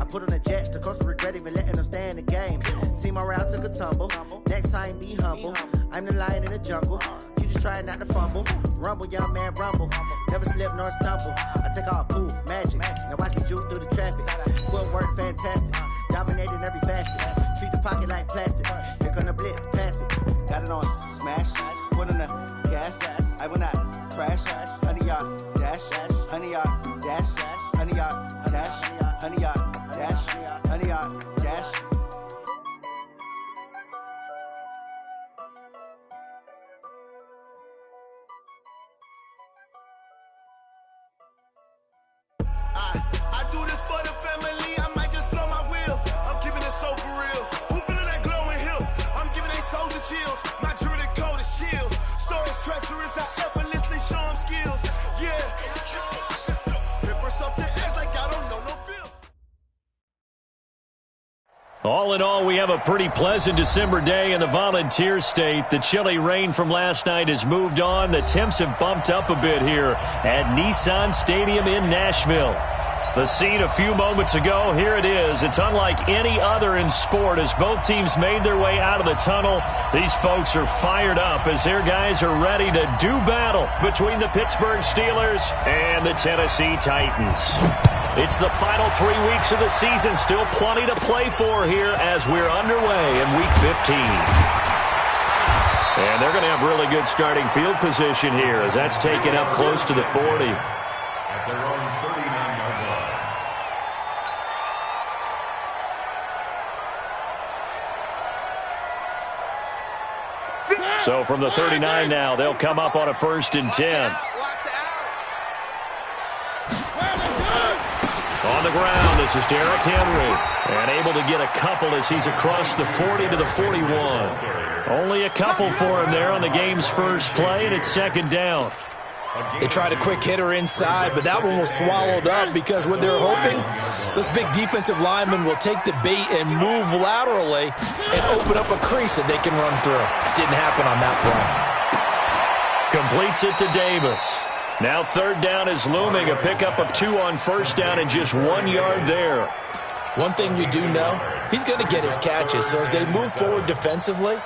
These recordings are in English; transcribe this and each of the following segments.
put on the jets, the coast regret even letting them stay in the game. See my route took a tumble. Next time be humble. I'm the lion in the jungle. You just trying not to fumble. Rumble, young man, rumble. Never slip nor stumble. I take off, poof, magic. Now watch me juke through the traffic. Footwork fantastic. Dominating every facet. Treat the pocket like plastic. Here come the blitz, pass it. Got it on smash. Put on the gas. I will not crash. 100-yard dash. 100-yard dash. 100-yard dash. 100-yard dash. 100-yard dash. I do this for the family. I might just blow my wheel. I'm keeping it so for real. Who feeling that glowing hill? I'm giving they soldier chills. My jewelry code is chill. Stories treacherous. I effortlessly show them skills. Yeah. Ripper stuff the edge like I don't know no bill. All in all, we have a pretty pleasant December day in the Volunteer State. The chilly rain from last night has moved on. The temps have bumped up a bit here at Nissan Stadium in Nashville. The scene a few moments ago, here it is. It's unlike any other in sport as both teams made their way out of the tunnel. These folks are fired up as their guys are ready to do battle between the Pittsburgh Steelers and the Tennessee Titans. It's the final 3 weeks of the season. Still plenty to play for here as we're underway in Week 15. And they're going to have really good starting field position here as that's taken up close to the 40. At their own 39-yard line. So from the 39 now, they'll come up on a 1st and 10. On the ground, this is Derrick Henry. And able to get a couple as he's across the 40 to the 41. Only a couple for him there on the game's first play, and it's 2nd down. They tried a quick hitter inside, but that one was swallowed up because what they're hoping, those big defensive linemen will take the bait and move laterally and open up a crease that they can run through. Didn't happen on that play. Completes it to Davis. Now 3rd down is looming. A pickup of 2 on 1st down and just 1 yard there. One thing we do know, he's going to get his catches. So as they move forward defensively,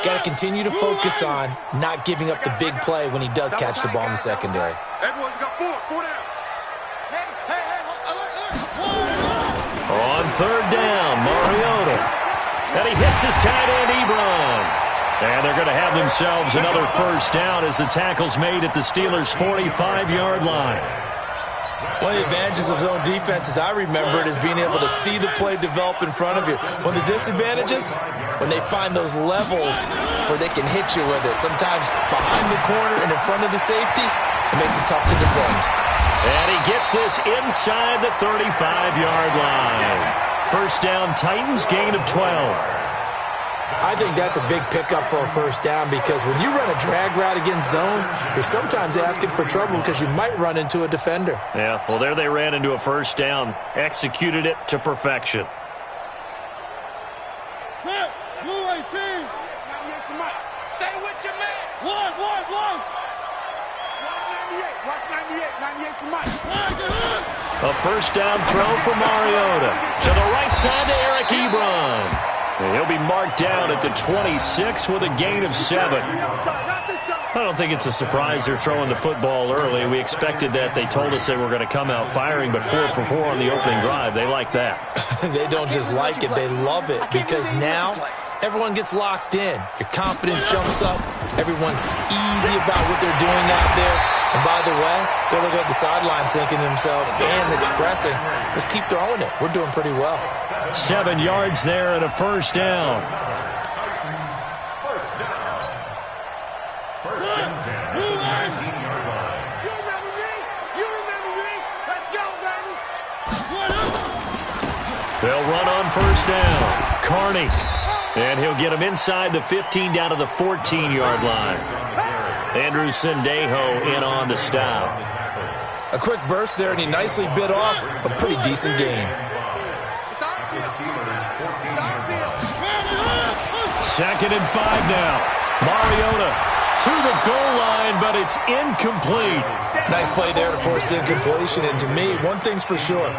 got to continue to focus on not giving up the big play when he does catch the ball in the secondary. Everyone got 4 down. On 3rd down, Mariota. And he hits his tight end, Ebron. And they're going to have themselves another 1st down as the tackle's made at the Steelers' 45-yard line. One of the advantages of zone defense, as I remember it, is being able to see the play develop in front of you. One of the disadvantages, when they find those levels where they can hit you with it, sometimes behind the corner and in front of the safety, it makes it tough to defend. And he gets this inside the 35-yard line. 1st down, Titans, gain of 12. I think that's a big pickup for a 1st down because when you run a drag route against zone, you're sometimes asking for trouble because you might run into a defender. Yeah, well, there they ran into a 1st down. Executed it to perfection. Blue 18. Stay with your man. One. 98 to Mike. A 1st down throw for Mariota. To the right side to Eric Ebron. And he'll be marked down at the 26 with a gain of 7. I don't think it's a surprise they're throwing the football early. We expected that. They told us they were going to come out firing, but 4 for 4 on the opening drive. They like that. They don't just like it, they love it because now everyone gets locked in. Your confidence jumps up. Everyone's easy about what they're doing out there. And by the way, they're looking at the sideline thinking to themselves and expressing, let's keep throwing it. We're doing pretty well. 7 yards there and a 1st down. First down. 1st and 10 at the 19-yard line. You remember me? Let's go, baby. They'll run on 1st down. Carney. And he'll get him inside the 15 down to the 14-yard line. Andrew Sendejo in on the stop. A quick burst there, and he nicely bit off a pretty decent gain. The Steelers' 14-yard line. 2nd and 5 now. Mariota to to the goal line, but it's incomplete. Nice play there to force the incompletion. And to me, one thing's for sure.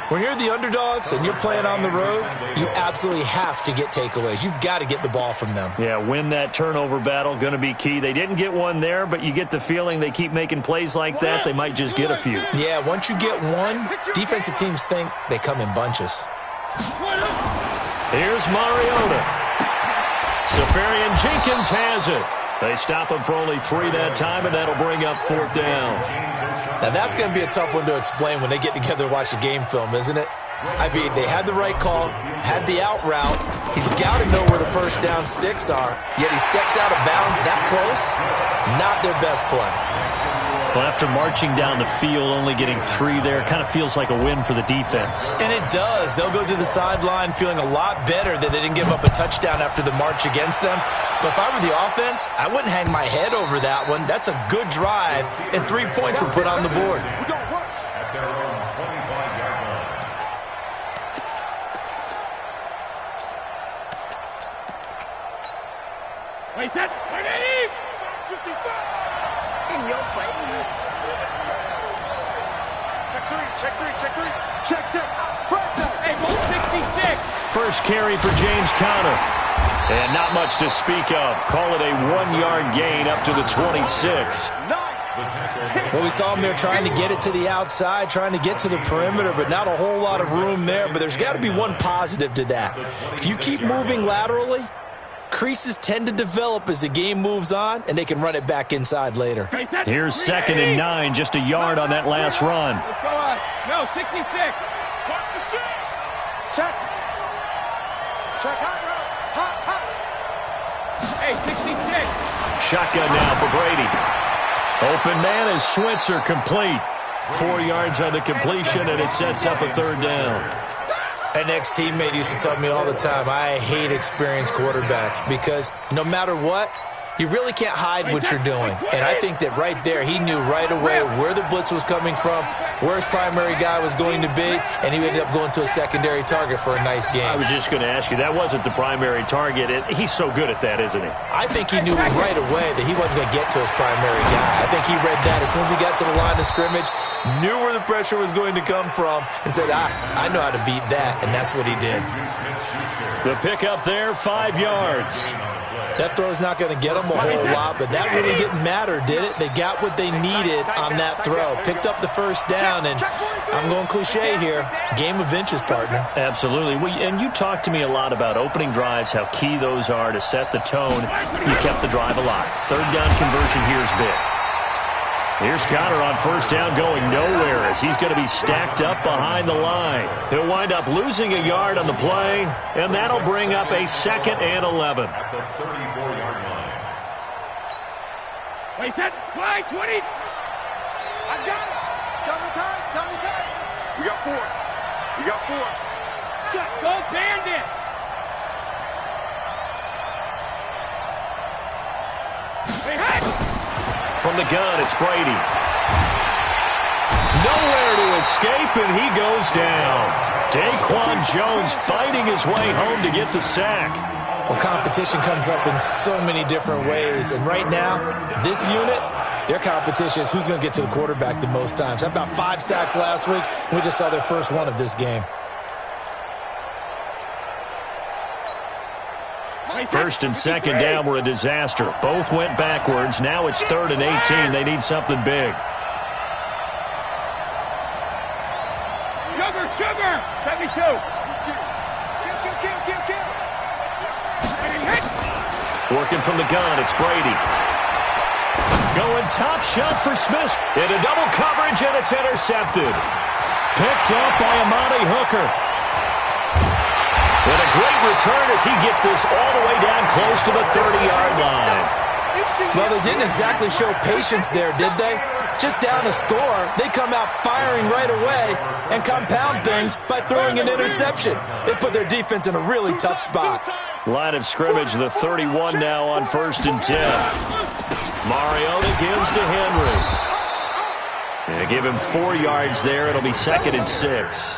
When you're the underdogs and you're playing on the road, you absolutely have to get takeaways. You've got to get the ball from them. Yeah, win that turnover battle, going to be key. They didn't get one there, but you get the feeling they keep making plays like that, they might just get a few. Yeah, once you get one, defensive teams think they come in bunches. Here's Mariota. Safarian Jenkins has it. They stop him for only 3 that time, and that'll bring up 4th down. Now, that's going to be a tough one to explain when they get together and watch the game film, isn't it? I mean, they had the right call, had the out route. He's got to know where the first down sticks are, yet he steps out of bounds that close. Not their best play. Well, after marching down the field, only getting 3 there, kind of feels like a win for the defense. And it does. They'll go to the sideline feeling a lot better that they didn't give up a touchdown after the march against them. But if I were the offense, I wouldn't hang my head over that one. That's a good drive, and 3 points were put on the board. At their own 25-yard line. Wait, set. Ready? In your face. Check 3. Check. Hey, goal 66. First carry for James Conner. And not much to speak of. Call it a 1-yard gain up to the 26. Well, we saw him there trying to get it to the outside, trying to get to the perimeter, but not a whole lot of room there. But there's got to be one positive to that. If you keep moving laterally, creases tend to develop as the game moves on, and they can run it back inside later. Here's 2nd and 9, just a yard on that last run. Let's go on. No, 66. Check. Hot. Hey, 66. Shotgun now for Brady. Open man is Switzer, complete. 4 yards on the completion, and it sets up a 3rd down. An ex-teammate used to tell me all the time, I hate experienced quarterbacks because no matter what, you really can't hide what you're doing. And I think that right there, he knew right away where the blitz was coming from, where his primary guy was going to be, and he ended up going to a secondary target for a nice game. I was just going to ask you, that wasn't the primary target. He's so good at that, isn't he? I think he knew right away that he wasn't going to get to his primary guy. I think he read that as soon as he got to the line of scrimmage, knew where the pressure was going to come from, and said, I know how to beat that, and that's what he did. The pickup there, 5 yards. That throw's not going to get them a whole lot, but that really didn't matter, did it? They got what they needed on that throw. Picked up the first down, and I'm going cliche here. Game of inches, partner. Absolutely. And you talked to me a lot about opening drives, how key those are to set the tone. You kept the drive alive. 3rd down conversion here is big. Here's Conner on 1st down going nowhere as he's going to be stacked up behind the line. He'll wind up losing a yard on the play, and that'll bring up a 2nd and 11. At the 34-yard line. Wait, set. Wide, 20. I got it. Double time. We got 4. Check. Go Bandit. Hey, hey. From the gun, it's Brady. Nowhere to escape, and he goes down. Daquan Jones fighting his way home to get the sack. Well, competition comes up in so many different ways, and right now, this unit, their competition is who's going to get to the quarterback the most times. Had about 5 sacks last week, and we just saw their first one of this game. 1st and 2nd down were a disaster. Both went backwards. Now it's 3rd and 18. They need something big. Sugar. 72. Kill. Working from the gun, it's Brady. Going top shelf for Smith. Into double coverage, and it's intercepted. Picked up by Amani Hooker. And a great return as he gets this all the way down close to the 30-yard line. Well, they didn't exactly show patience there, did they? Just down a score, they come out firing right away and compound things by throwing an interception. They put their defense in a really tough spot. Line of scrimmage, the 31 now on 1st and 10. Mariota gives to Henry. And give him 4 yards there. It'll be 2nd and 6.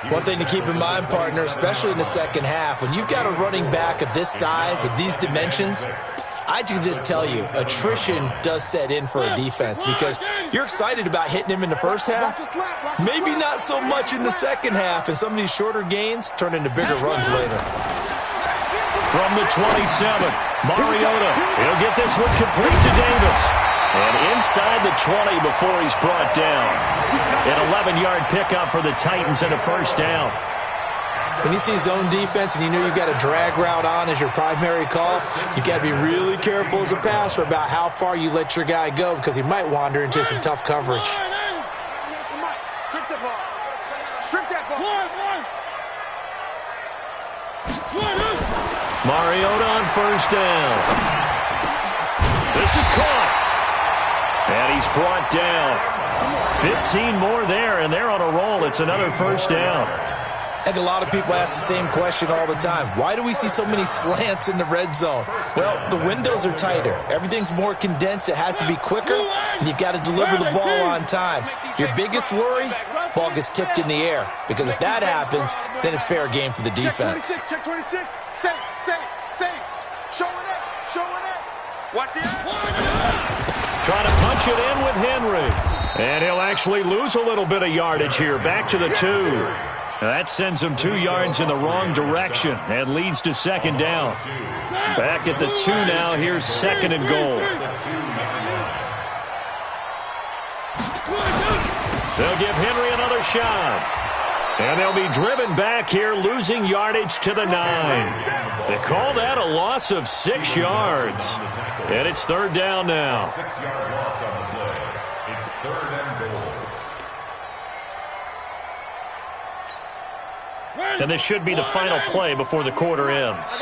One thing to keep in mind, partner, especially in the second half, when you've got a running back of this size, of these dimensions, I can just tell you, attrition does set in for a defense because you're excited about hitting him in the first half. Maybe not so much in the second half, and some of these shorter gains turn into bigger runs later. From the 27, Mariota. He'll get this one complete to Davis. And inside the 20 before he's brought down. An 11-yard pickup for the Titans and a first down. When you see zone defense and you know you've got a drag route on as your primary call, you've got to be really careful as a passer about how far you let your guy go because he might wander into some tough coverage. Mariota on first down. This is caught. And he's brought down. 15 more there, and they're on a roll. It's another first down. And a lot of people ask the same question all the time. Why do we see so many slants in the red zone? Well, the windows are tighter. Everything's more condensed. It has to be quicker, and you've got to deliver the ball on time. Your biggest worry, ball gets tipped in the air. Because if that happens, then it's fair game for the defense. Check 26. Save. Showing it. Watch the Trying to punch it in with Henry. And he'll actually lose a little bit of yardage here. Back to the 2. That sends him 2 yards in the wrong direction and leads to second down. Back at the 2 now. Here's second and goal. They'll give Henry another shot. And they'll be driven back here, losing yardage to the 9. They call that a loss of 6 yards. And it's third down now. 6-yard loss on the play. It's third and goal. And this should be the final play before the quarter ends.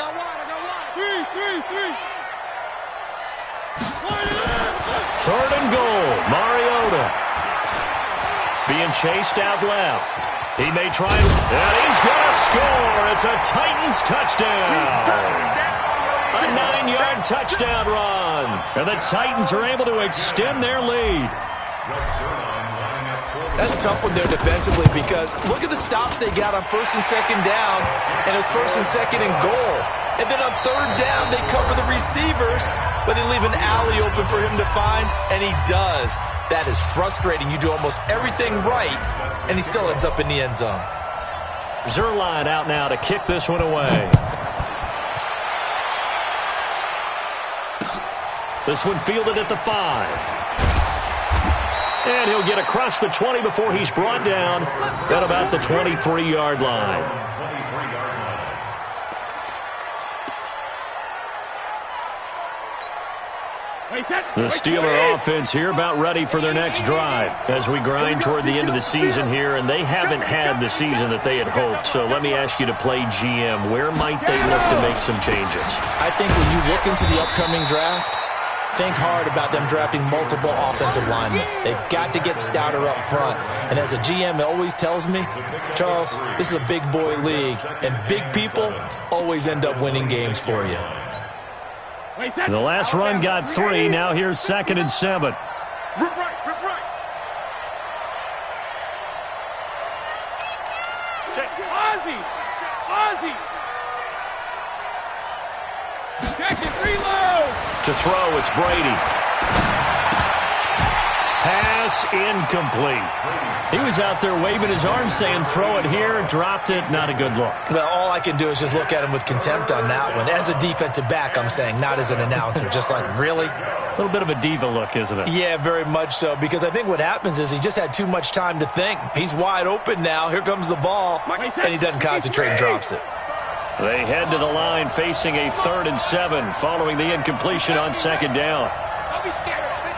Third and goal. Mariota being chased out left. He may try, and he's going to score. It's a Titans touchdown. A 9-yard touchdown run. And the Titans are able to extend their lead. That's tough when they're defensively because look at the stops they got on first and second down, and it was first and second and goal. And then on third down, they cover the receivers, but they leave an alley open for him to find, and he does. That is frustrating. You do almost everything right, and he still ends up in the end zone. Zuerlein out now to kick this one away. This one fielded at the 5. And he'll get across the 20 before he's brought down at about the 23-yard line. The Steeler offense here about ready for their next drive as we grind toward the end of the season here, and they haven't had the season that they had hoped. So let me ask you to play GM. Where might they look to make some changes? I think when you look into the upcoming draft, think hard about them drafting multiple offensive linemen. They've got to get stouter up front. And as a GM, it always tells me, Charles, this is a big boy league, and big people always end up winning games for you. The last run got 3. Now here's second and 7. Rip right. Check. Ozzy. Catch it, reload. To throw, it's Brady. Pass incomplete. He was out there waving his arms saying, throw it here, dropped it, not a good look. Well, all I can do is just look at him with contempt on that one. As a defensive back, I'm saying, not as an announcer. Just like, really? A little bit of a diva look, isn't it? Yeah, very much so, because I think what happens is he just had too much time to think. He's wide open now. Here comes the ball, and he doesn't concentrate and drops it. They head to the line facing a 3rd and 7 following the incompletion on second down. Don't be scared of it.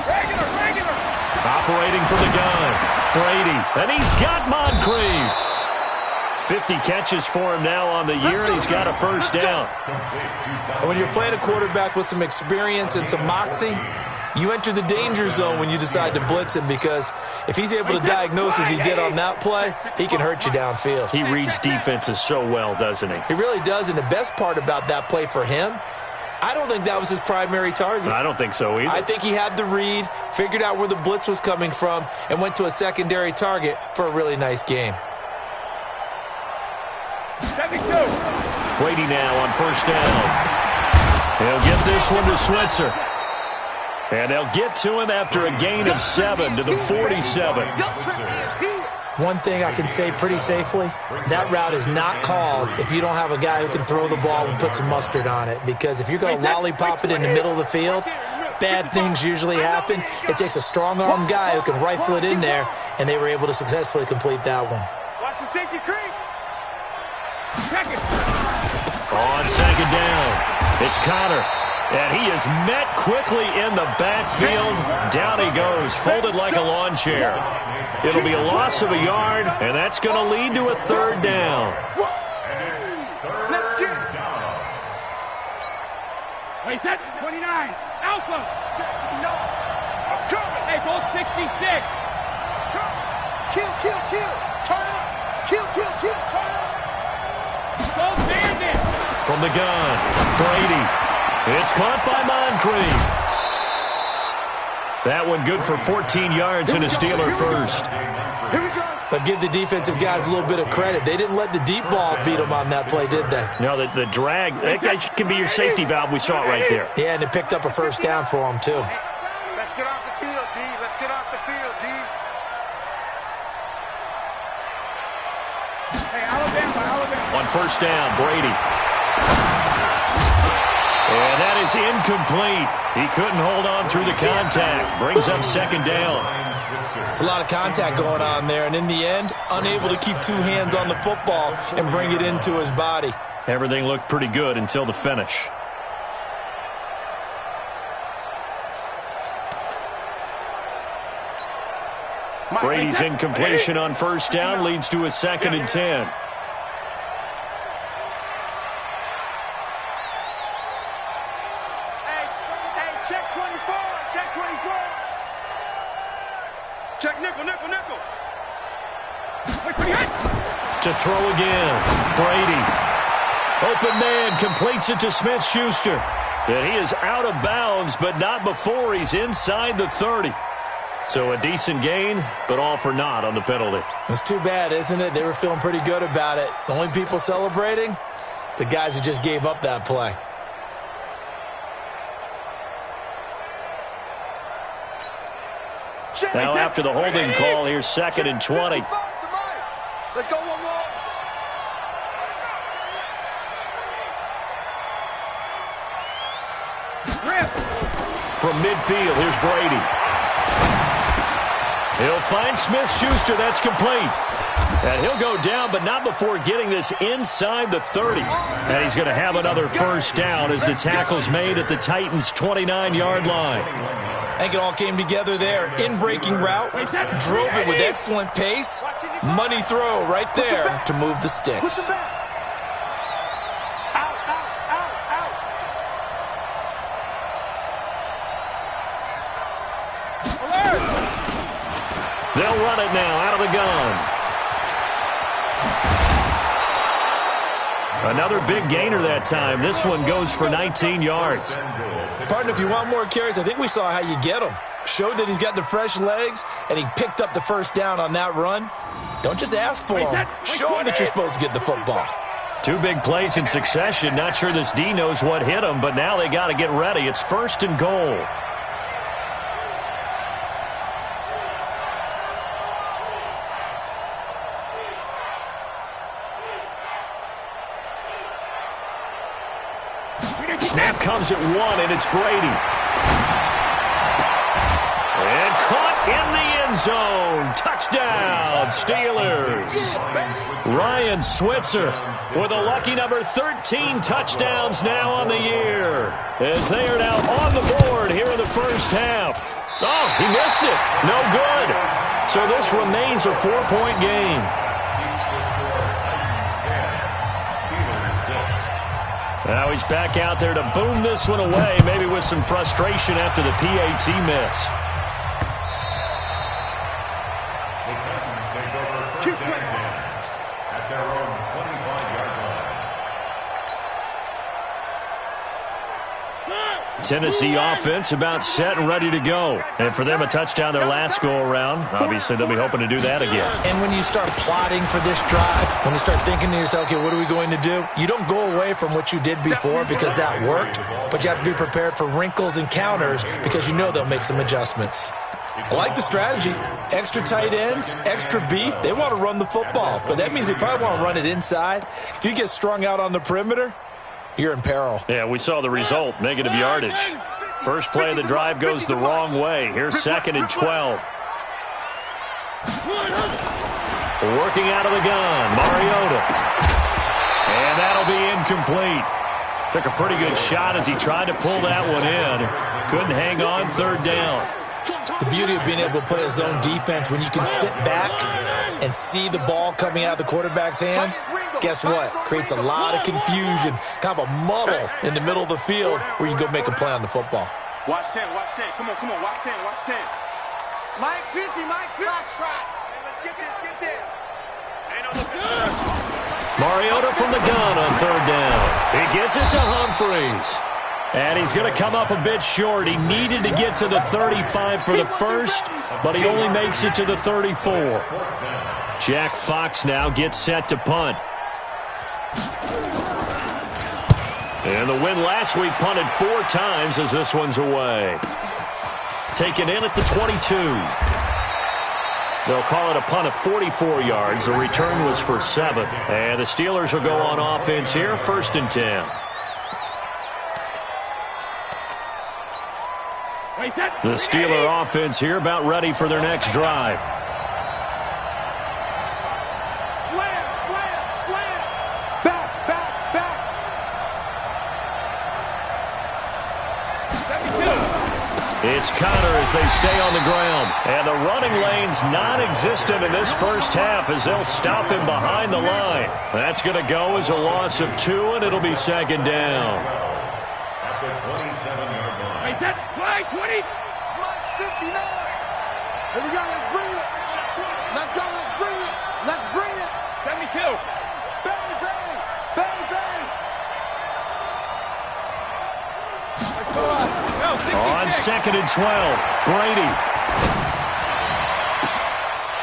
Regular. Operating from the gun, Brady, and he's got Moncrief. 50 catches for him now on the year, and he's got a first down. When you're playing a quarterback with some experience and some moxie, you enter the danger zone when you decide to blitz him, because if he's able to diagnose as he did on that play, he can hurt you downfield. He reads defenses so well, doesn't he? He really does, and the best part about that play for him, I don't think that was his primary target. I don't think so either. I think he had the read, figured out where the blitz was coming from, and went to a secondary target for a really nice game. 72. Brady now on first down. He'll get this one to Switzer. And they'll get to him after a gain of 7 to the 47. One thing I can say pretty safely, that route is not called if you don't have a guy who can throw the ball and put some mustard on it. Because if you're going to lollipop it in the middle of the field, bad things usually happen. It takes a strong-arm guy who can rifle it in there, and they were able to successfully complete that one. Watch the safety creep. On second down, it's Connor. And he is met quickly in the backfield. Down he goes, folded like a lawn chair. It'll be a loss of a yard, and that's going to lead to a third down. Let's get it. Wait, set 29. Alpha. No. I'm coming. Hey, gold 66. Kill. Turn up. Kill. Turn up. Gold bandit. From the gun, Brady. It's caught by Moncrief. That one good for 14 yards and a Steeler first. But give the defensive guys a little bit of credit. They didn't let the deep ball beat them on that play, did they? No, the drag, that can be your safety valve. We saw it right there. Yeah, and it picked up a first down for them, too. Let's get off the field, D. Let's get off the field, D. Hey, Alabama. On first down, Brady. And that is incomplete. He couldn't hold on through the contact. Brings up second down. It's a lot of contact going on there, and in the end, unable to keep two hands on the football and bring it into his body. Everything looked pretty good until the finish. Brady's incompletion on first down leads to a 2nd and 10. To throw again, Brady. Open man, completes it to Smith-Schuster. And he is out of bounds, but not before he's inside the 30. So a decent gain, but all for naught on the penalty. It's too bad, isn't it? They were feeling pretty good about it. The only people celebrating, the guys who just gave up that play. Now after the holding call, here's 2nd and 20. Let's go one more. From midfield, here's Brady. He'll find Smith-Schuster. That's complete. And he'll go down, but not before getting this inside the 30. And he's going to have another first down as the tackle's made at the Titans' 29-yard line. I think it all came together there. In-breaking route, drove it with excellent pace. Money throw right there to move the sticks. They'll run it now out of the gun. Another big gainer that time. This one goes for 19 yards. Partner, if you want more carries, I think we saw how you get them. Showed that he's got the fresh legs, and he picked up the first down on that run. Don't just ask for them. Show him that you're supposed to get the football. 2 big plays in succession. Not sure this D knows what hit him, but now they got to get ready. It's 1st and goal. Snap comes at 1, and it's Brady. And caught in the end zone. Touchdown, Steelers. Ryan Switzer with a lucky number 13 touchdowns now on the year, as they are now on the board here in the first half. Oh, he missed it. No good. So this remains a 4-point game. Now he's back out there to boom this one away, maybe with some frustration after the PAT miss. The Titans take over first and 10 at their own 25-yard Tennessee offense about set and ready to go. And for them, a touchdown their last go-around. Obviously, they'll be hoping to do that again. And when you start plotting for this drive, when you start thinking to yourself, okay, what are we going to do? You don't go away from what you did before because that worked, but you have to be prepared for wrinkles and counters because you know they'll make some adjustments. I like the strategy. Extra tight ends, extra beef. They want to run the football, but that means they probably want to run it inside. If you get strung out on the perimeter, you're in peril. Yeah, we saw the result, negative yardage. First play of the drive goes the wrong way. Here's 2nd and 12. Working out of the gun, Mariota. And that'll be incomplete. Took a pretty good shot as he tried to pull that one in. Couldn't hang on, 3rd down. The beauty of being able to play a zone defense when you can sit back and see the ball coming out of the quarterback's hands, guess what? Creates a lot of confusion, kind of a muddle in the middle of the field where you can go make a play on the football. Watch 10, watch 10. Come on, watch 10, watch 10. Mike 50, Mike 50. Let's get this. Ain't no Mariota from the gun on 3rd down. He gets it to Humphries. And he's going to come up a bit short. He needed to get to the 35 for the first, but he only makes it to the 34. Jack Fox now gets set to punt. And the win last week punted 4 times as this one's away. Taken in at the 22. They'll call it a punt of 44 yards. The return was for 7. And the Steelers will go on offense here, 1st and 10. The Steeler offense here about ready for their next drive. Slam. Back. It's Connor as they stay on the ground. And the running lane's non-existent in this first half as they'll stop him behind the line. That's going to go as a loss of 2, and it'll be 2nd down. At the 27-yard line. Play 20. Plus 59. Here we go. Let's bring it. Let's go. Let's bring it. 72. Bang. On 2nd and 12, Brady.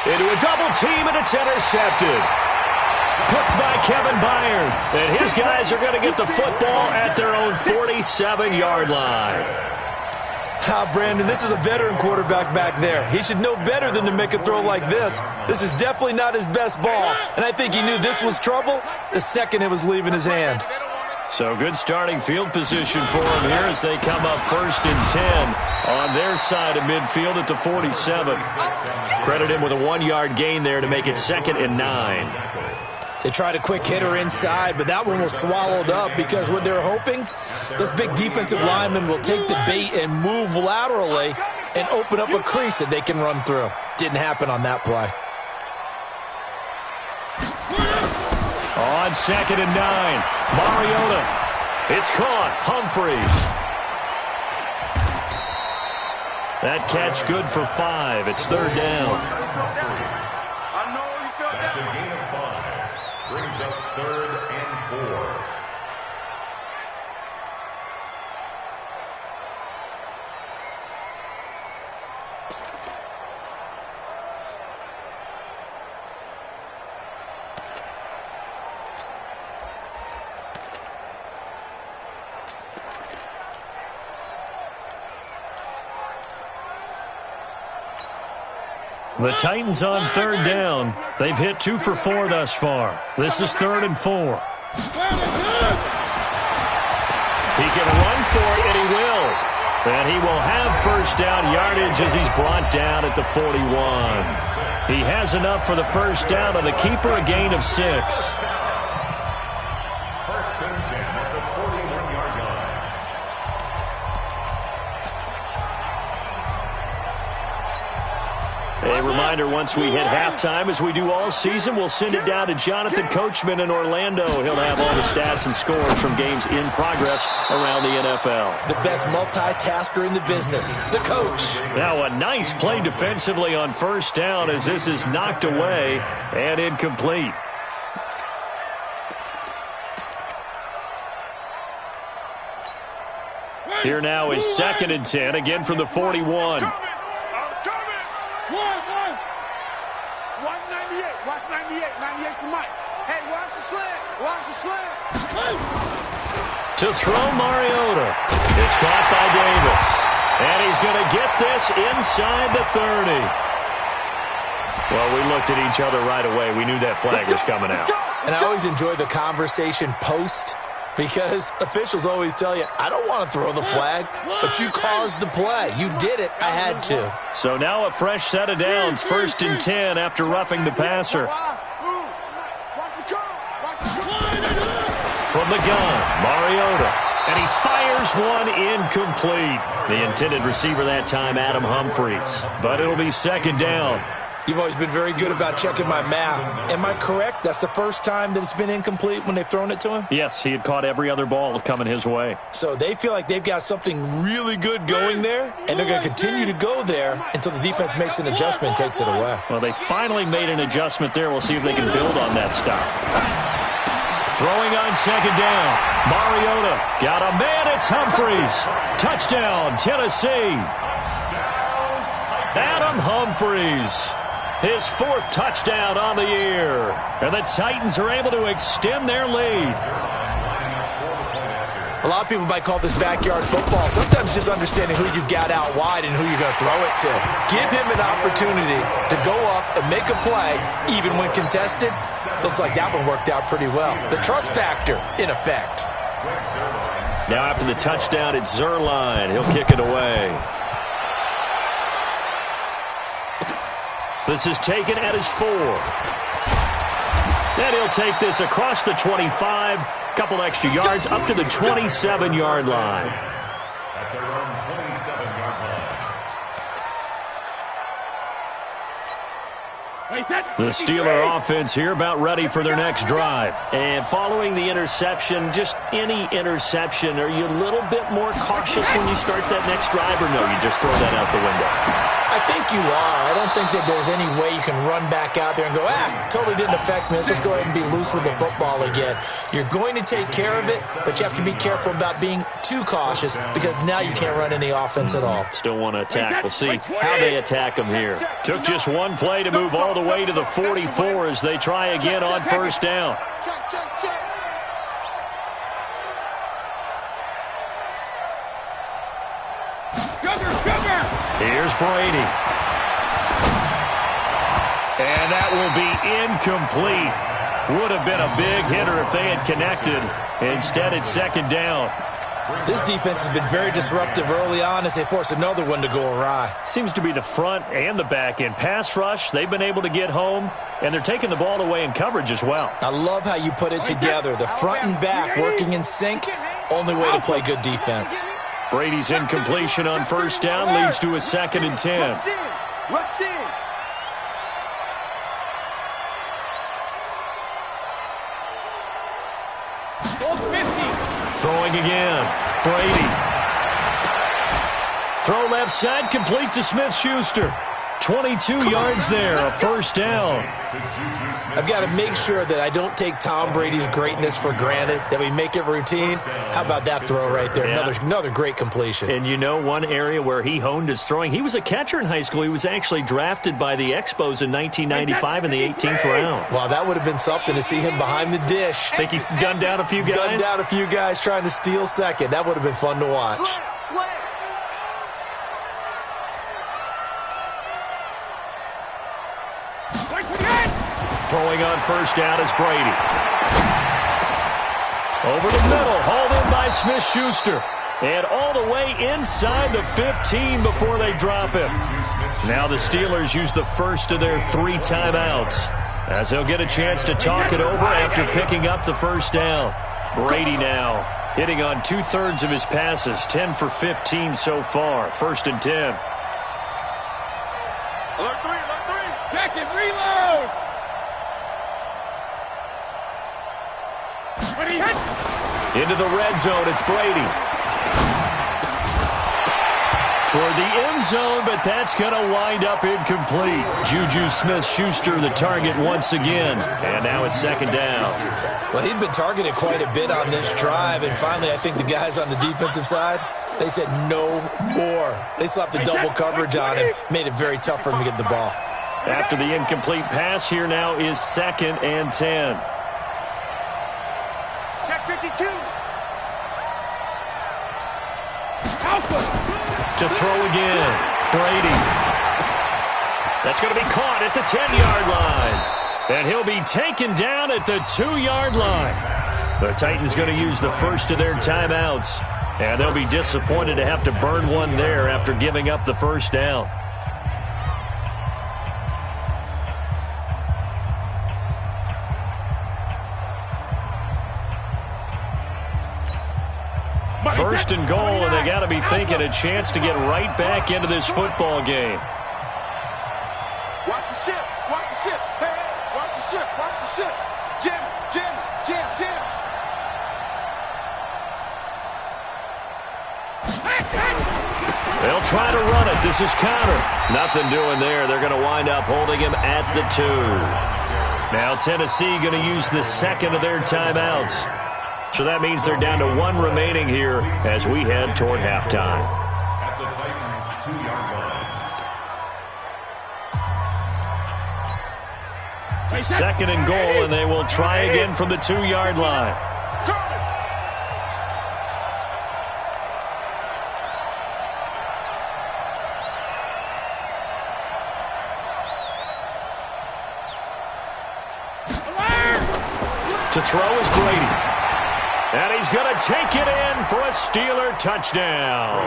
Into a double team, and it's intercepted. Hooked by Kevin Byard. And his guys are going to get the football at their own 47-yard line. Brandon, this is a veteran quarterback back there. He should know better than to make a throw like this. This is definitely not his best ball, and I think he knew this was trouble the second it was leaving his hand. So good starting field position for him here as they come up 1st and 10 on their side of midfield at the 47. Credit him with a 1-yard gain there to make it 2nd and 9. They tried a quick hitter inside, but that one was swallowed up because what they're hoping, those big defensive linemen will take the bait and move laterally and open up a crease that they can run through. Didn't happen on that play. On 2nd and 9, Mariota. It's caught. Humphries. That catch good for 5. It's 3rd down. That's a gain of 5. Brings up 3rd and 4. The Titans on 3rd down. They've hit 2 for 4 thus far. This is 3rd and 4. He can run for it, and he will. And he will have 1st down yardage as he's brought down at the 41. He has enough for the 1st down, and the keeper a gain of 6. 1st and 10 at the 41-yard line. A reminder, once we hit halftime, as we do all season, we'll send it down to Jonathan Coachman in Orlando. He'll have all the stats and scores from games in progress around the NFL. The best multitasker in the business, the coach. Now a nice play defensively on 1st down as this is knocked away and incomplete. Here now is 2nd and 10, again from the 41. 198. Watch 98. 98 to Mike. Hey, watch the slant. Watch the slant. To throw Mariota. It's caught by Davis. And he's going to get this inside the 30. Well, we looked at each other right away. We knew that flag was coming out. And I always enjoy the conversation post, because officials always tell you, I don't want to throw the flag, but you caused the play. You did it. I had to. So now a fresh set of downs, 1st and 10 after roughing the passer. From the gun, Mariota. And he fires one incomplete. The intended receiver that time, Adam Humphries. But it'll be 2nd down. You've always been very good about checking my math. Am I correct? That's the first time that it's been incomplete when they've thrown it to him? Yes, he had caught every other ball coming his way. So they feel like they've got something really good going there, and they're going to continue to go there until the defense makes an adjustment and takes it away. Well, they finally made an adjustment there. We'll see if they can build on that stop. Throwing on 2nd down. Mariota got a man. It's Humphries. Touchdown, Tennessee. Adam Humphries. His 4th touchdown on the year. And the Titans are able to extend their lead. A lot of people might call this backyard football. Sometimes just understanding who you've got out wide and who you're going to throw it to. Give him an opportunity to go up and make a play, even when contested. Looks like that one worked out pretty well. The trust factor, in effect. Now after the touchdown, it's Zuerlein. He'll kick it away. This is taken at his 4. And he'll take this across the 25. Couple extra yards up to the 27-yard line. At their own 27-yard line. The Steeler offense here about ready for their next drive. And following the interception, just any interception, are you a little bit more cautious when you start that next drive, or no, you just throw that out the window? I think you are. I don't think that there's any way you can run back out there and go, totally didn't affect me. Let's just go ahead and be loose with the football again. You're going to take care of it, but you have to be careful about being too cautious, because now you can't run any offense at all. Still want to attack. We'll see how they attack them here. Took just one play to move all the way to the 44 as they try again on 1st down. Here's Brady. And that will be incomplete. Would have been a big hitter if they had connected. Instead, it's 2nd down. This defense has been very disruptive early on as they force another one to go awry. Seems to be the front and the back end. Pass rush, they've been able to get home, and they're taking the ball away in coverage as well. I love how you put it together. The front and back working in sync. Only way to play good defense. Brady's incompletion on 1st down leads to a 2nd and 10. Rush in. Throwing again. Brady. Throw left side, complete to Smith-Schuster. 22 yards there, a 1st down. I've got to make sure that I don't take Tom Brady's greatness for granted, that we make it routine. How about that throw right there? Yeah. Another great completion. And you know one area where he honed his throwing? He was a catcher in high school. He was actually drafted by the Expos in 1995 in the 18th round. Wow, that would have been something to see him behind the dish. Think he gunned down a few guys? Gunned down a few guys trying to steal second. That would have been fun to watch. Slant. Throwing on 1st down is Brady. Over the middle, hauled in by Smith-Schuster. And all the way inside the 15 before they drop him. Now the Steelers use the first of their 3 timeouts, as they'll get a chance to talk it over after picking up the 1st down. Brady now hitting on 2/3 of his passes, 10 for 15 so far. 1st and 10. Alert 3. Check it, reload. Into the red zone, it's Brady. Toward the end zone, but that's going to wind up incomplete. Juju Smith-Schuster the target once again. And now it's 2nd down. Well, he'd been targeted quite a bit on this drive, and finally I think the guys on the defensive side They said no more. They slapped the double coverage on him, made it very tough for him to get the ball. After the incomplete pass, here now is 2nd and 10. Check 52. To throw again, Brady. That's going to be caught at the 10-yard line. And he'll be taken down at the 2-yard line. The Titans going to use the first of their timeouts. And they'll be disappointed to have to burn one there after giving up the first down. First and goal, and they got to be thinking a chance to get right back into this football game. Watch the ship. Watch the ship. Hey, watch the ship. Watch the ship. Jim. They'll try to run it. This is Conner. Nothing doing there. They're going to wind up holding him at the 2. Now Tennessee going to use the second of their timeouts. So that means they're down to 1 remaining here as we head toward halftime. At the Titans' 2-yard line. Second and goal, and they will try again from the 2-yard line. To throw is Brady. And he's going to take it in for a Steeler touchdown.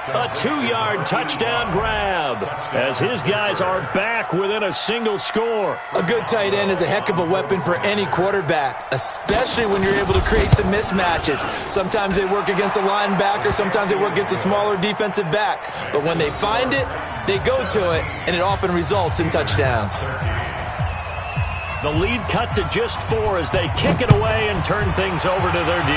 A 2-yard touchdown grab as his guys are back within a single score. A good tight end is a heck of a weapon for any quarterback, especially when you're able to create some mismatches. Sometimes they work against a linebacker, sometimes they work against a smaller defensive back. But when they find it, they go to it, and it often results in touchdowns. The lead cut to just 4 as they kick it away and turn things over to their D.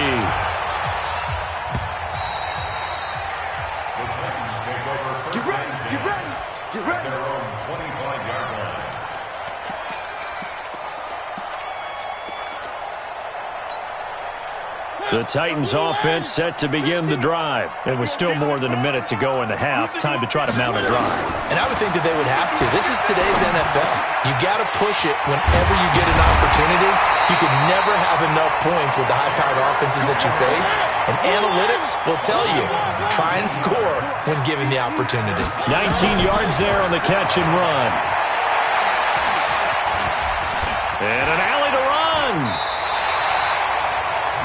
Get ready. Their own 25-yard line. The Titans offense set to begin the drive. It was still more than a minute to go in the half. Time to try to mount a drive. And I would think that they would have to. This is today's NFL. You got to push it whenever you get an opportunity. You can never have enough points with the high-powered offenses that you face. And analytics will tell you, try and score when given the opportunity. 19 yards there on the catch and run. And an alley to run.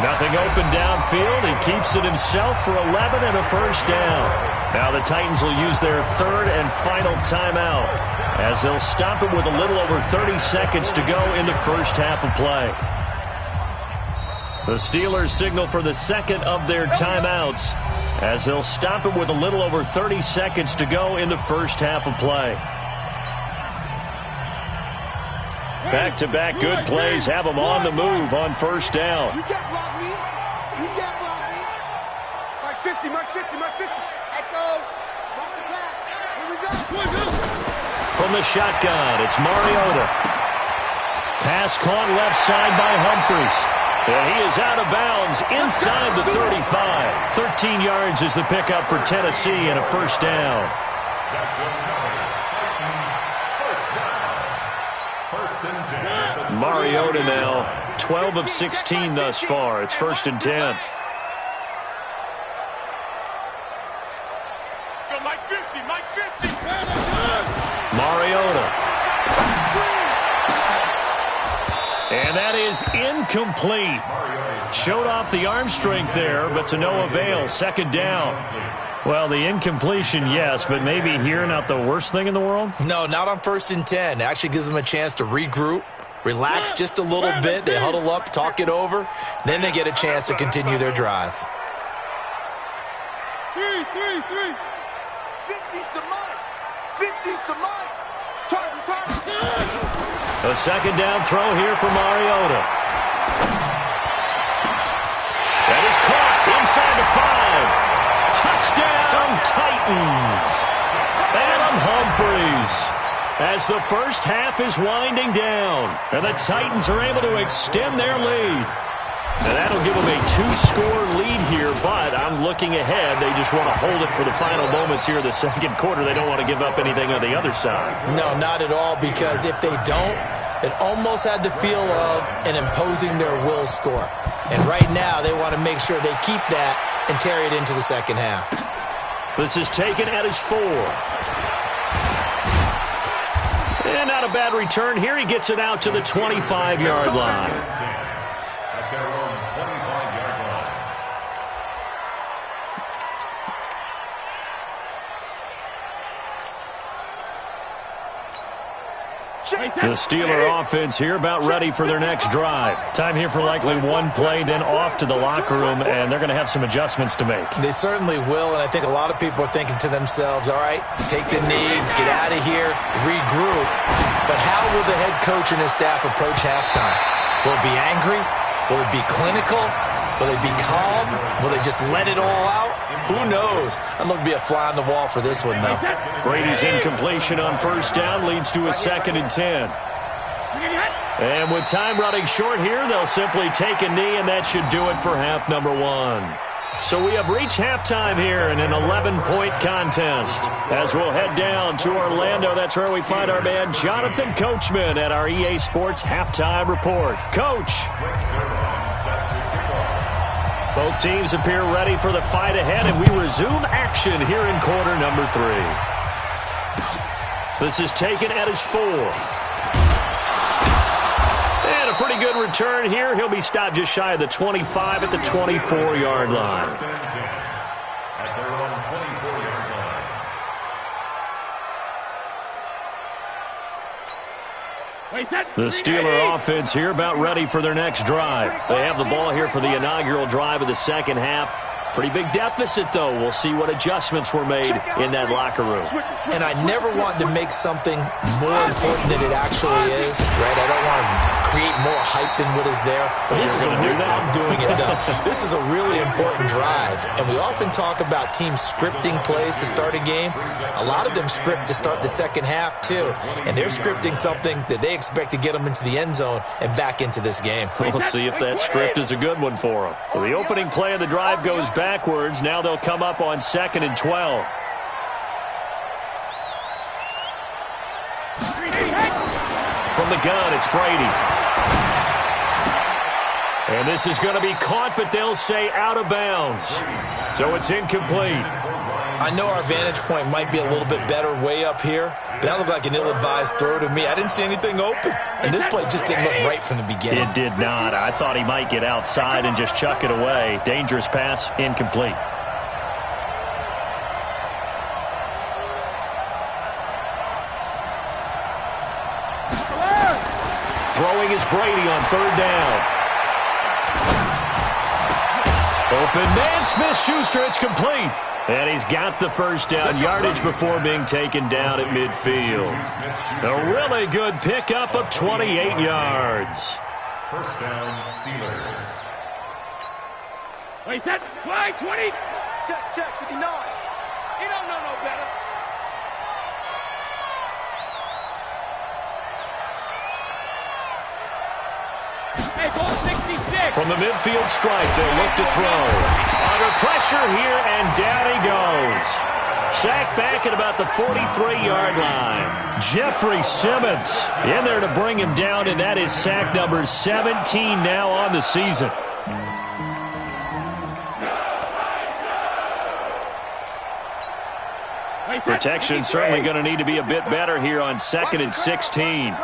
Nothing open downfield. He keeps it himself for 11 and a first down. Now the Titans will use their 3rd and final timeout as they'll stop it with a little over 30 seconds to go in the first half of play. The Steelers signal for the 2nd of their timeouts as they'll stop it with a little over 30 seconds to go in the first half of play. Back-to-back good plays have them on the move on first down. You can't block me. You can't block me. Mark 50, Mark 50, Mark 50. Echo. Watch the pass. Here we go. From the shotgun, it's Mariota. Pass caught left side by Humphries. And he is out of bounds inside the 35. 13 yards is the pickup for Tennessee and a first down. That's another Titans first down. First and 10. Mariota now, 12 of 16 thus far. It's 1st and 10. Mike 50, Mike 50. Mariota. And that is incomplete. Showed off the arm strength there, but to no avail. 2nd down. Well, the incompletion, yes, but maybe here not the worst thing in the world? No, not on 1st and 10. It actually gives them a chance to regroup, relax just a little bit. They huddle up, talk it over. Then they get a chance to continue their drive. 50's to Mike. 50's to Mike. Target. A 2nd down throw here for Mariota. That is caught inside the 5. Touchdown, Titans. Adam Humphries. As the first half is winding down, and the Titans are able to extend their lead. And that'll give them a 2-score lead here, but I'm looking ahead. They just want to hold it for the final moments here of the second quarter. They don't want to give up anything on the other side. No, not at all, because if they don't, it almost had the feel of an imposing their will score. And right now, they want to make sure they keep that and carry it into the second half. This is taken at his 4. And not a bad return here. He gets it out to the 25-yard line. At their own 25-yard line. The Steeler offense here about ready for their next drive. Time here for likely one play, then off to the locker room, and they're going to have some adjustments to make. They certainly will, and I think a lot of people are thinking to themselves, all right, take the knee, get out of here, regroup. But how will the head coach and his staff approach halftime? Will it be angry? Will it be clinical? Will they be calm? Will they just let it all out? Who knows? I'd love to be a fly on the wall for this one, though. Brady's incompletion on first down leads to a 2nd and 10. And with time running short here, they'll simply take a knee, and that should do it for half number 1. So we have reached halftime here in an 11-point contest. As we'll head down to Orlando, that's where we find our man Jonathan Coachman at our EA Sports Halftime Report. Coach. Both teams appear ready for the fight ahead, and we resume action here in quarter number 3. This is taken at his 4. And a pretty good return here. He'll be stopped just shy of the 25 at the 24-yard line. At their own 24-yard line. The Steeler offense here about ready for their next drive. They have the ball here for the inaugural drive of the second half. Pretty big deficit, though. We'll see what adjustments were made in that locker room. And I never want to make something more important than it actually is, right? I don't want to create more hype than what is there. But this is I'm doing it, though. This is a really important drive. And we often talk about teams scripting plays to start a game. A lot of them script to start the second half, too. And they're scripting something that they expect to get them into the end zone and back into this game. We'll see if that script is a good one for them. So the opening play of the drive goes backwards. Now they'll come up on 2nd and 12. From the gun, it's Brady. And this is going to be caught, but they'll say out of bounds. So it's incomplete. I know our vantage point might be a little bit better way up here, but that looked like an ill-advised throw to me. I didn't see anything open. And this play just didn't look right from the beginning. It did not. I thought he might get outside and just chuck it away. Dangerous pass, incomplete. Throwing is Brady on 3rd down. Open man, Smith-Schuster, it's complete. And he's got the first down, yardage before being taken down at midfield. A really good pickup of 28 yards. First down, Steelers. Wait, set, play, 20. Check, 59. You don't know no better. Hey, ball 66. From the midfield stripe, they'll look to throw. Under pressure here, and down he goes. Sacked back at about the 43-yard line. Jeffrey Simmons in there to bring him down, and that is sack number 17 now on the season. Protection certainly going to need to be a bit better here on 2nd and 16.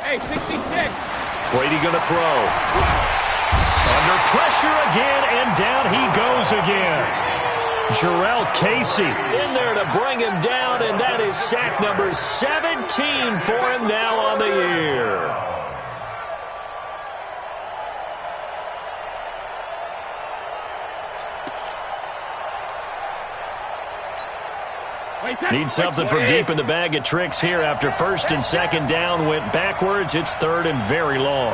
Hey, 66. Brady going to throw. Under pressure again, and down he goes again. Jarrell Casey in there to bring him down, and that is sack number 17 for him now on the year. Need something from deep in the bag of tricks here after 1st and 2nd down went backwards. It's 3rd and very long.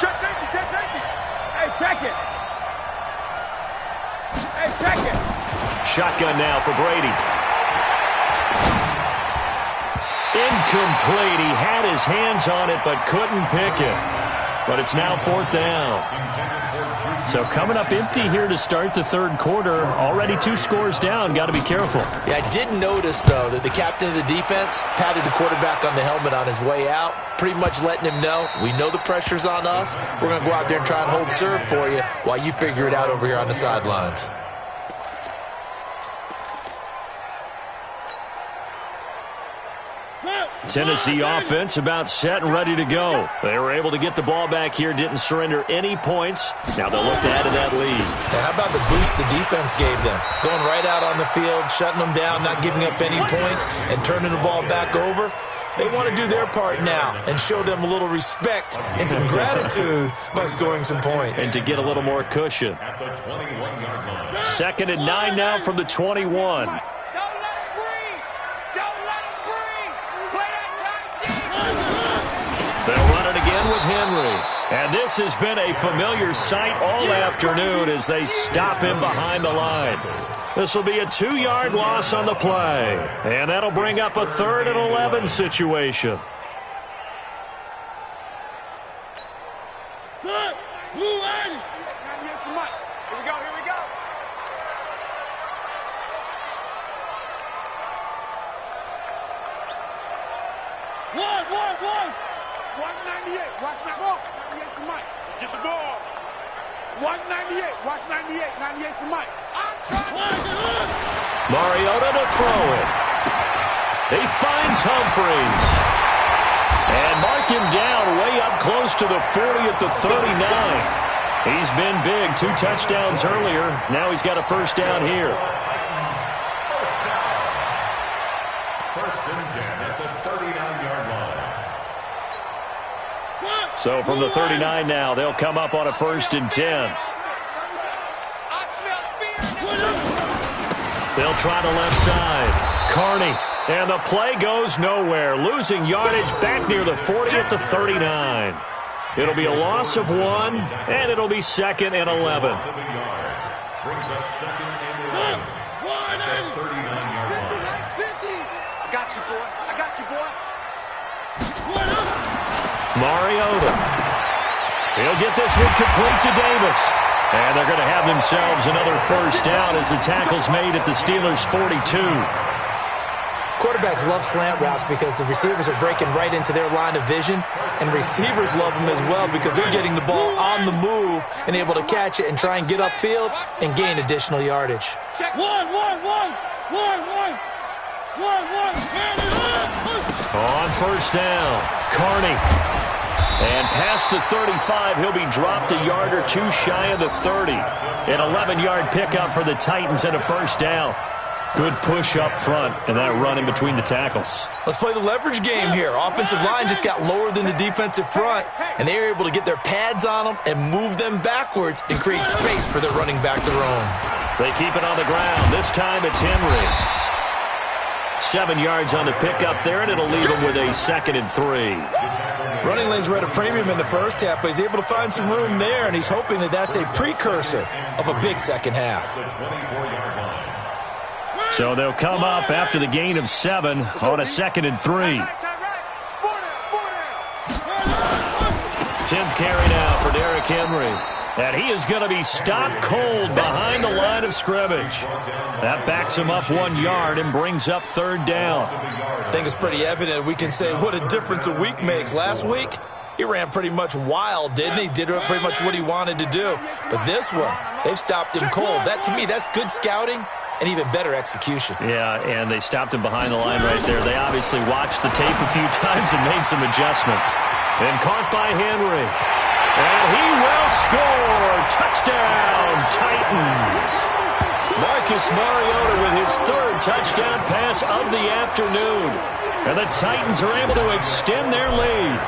Check safety. Hey, check it. Shotgun now for Brady. Incomplete. He had his hands on it but couldn't pick it. But it's now 4th down. So coming up empty here to start the third quarter. Already 2 scores down. Got to be careful. Yeah, I did notice, though, that the captain of the defense patted the quarterback on the helmet on his way out, pretty much letting him know, we know the pressure's on us. We're going to go out there and try and hold serve for you while you figure it out over here on the sidelines. Tennessee offense about set and ready to go. They were able to get the ball back here, didn't surrender any points. Now they'll look to add to that lead. Now, how about the boost the defense gave them? Going right out on the field, shutting them down, not giving up any points, and turning the ball back over. They want to do their part now and show them a little respect and some gratitude by scoring some points. And to get a little more cushion. 2nd and 9 now from the 21. They'll run it again with Henry. And this has been a familiar sight all afternoon as they stop him behind the line. This will be a 2-yard loss on the play. And that'll bring up a 3rd and 11 situation. Here we go, here we go. One. 198, watch that ball. 98 to Mike. Get the ball. 198, watch 98. 98 to Mike. Mariota to throw it. He finds Humphries. And mark him down way up close to the 40 at the 39. He's been big. 2 touchdowns earlier. Now he's got a 1st down here. 1st and 10 at the 39-yard line. So from the 39 now, they'll come up on a 1st and 10. They'll try the left side. Carney. And the play goes nowhere. Losing yardage back near the 40 at the 39. It'll be a loss of 1, and it'll be 2nd and 11. Brings up 2nd and 11 at the 39-yard line. I got you, boy. Mariota. He'll get this one complete to Davis. And they're going to have themselves another 1st down as the tackle's made at the Steelers' 42. Quarterbacks love slant routes because the receivers are breaking right into their line of vision, and receivers love them as well because they're getting the ball on the move and able to catch it and try and get upfield and gain additional yardage. On 1st down, Carney. And past the 35, he'll be dropped a yard or 2 shy of the 30. An 11-yard pickup for the Titans and a 1st down. Good push up front and that run in between the tackles. Let's play the leverage game here. Offensive line just got lower than the defensive front, and they were able to get their pads on them and move them backwards and create space for their running back to roam. They keep it on the ground. This time it's Henry. 7 yards on the pickup there, and it'll leave him with a 2nd and 3. Running lanes were at a premium in the first half, but he's able to find some room there, and he's hoping that that's a precursor of a big second half. So they'll come up after the gain of 7 on a 2nd and 3. 10th carry now for Derrick Henry. And he is going to be stopped cold behind the line of scrimmage. That backs him up 1 yard and brings up 3rd down. I think it's pretty evident. We can say what a difference a week makes. Last week, he ran pretty much wild, didn't he? Did pretty much what he wanted to do. But this one, they've stopped him cold. That, to me, that's good scouting and even better execution. Yeah, and they stopped him behind the line right there. They obviously watched the tape a few times and made some adjustments. And caught by Henry. And he will score. Touchdown, Titans. Marcus Mariota with his 3rd touchdown pass of the afternoon. And the Titans are able to extend their lead.